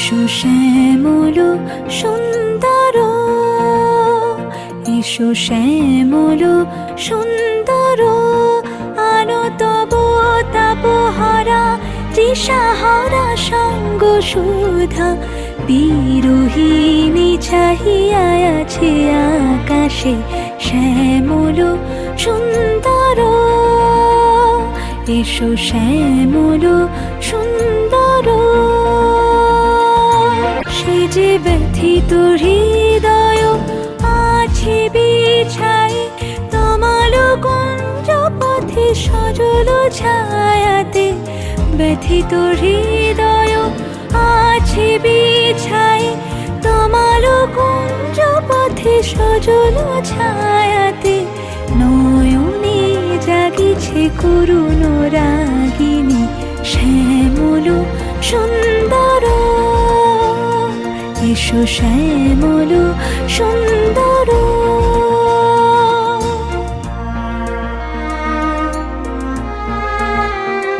এসো শ্যামল সুন্দর, এসো শ্যামল সুন্দর, আলো তব তাপহারা তৃষাহারা সঙ্গ সুধা। বিরোহিণী চাহিয়া আছে আকাশে শ্যামল সুন্দর, এসো শ্যামল সুন্দর। সে যে ব্যথিত হৃদয় আছে বিছাই, তমাল কুঞ্জ পথে সজল ছায়াতে। ব্যথিত হৃদয় আছে বিছাই, তমাল কুঞ্জ পথে সজল ছায়াতে। নয়নে জাগিছে করুণ রাগিনী শ্যামল সুন্দর, এসো শ্যামল সুন্দর।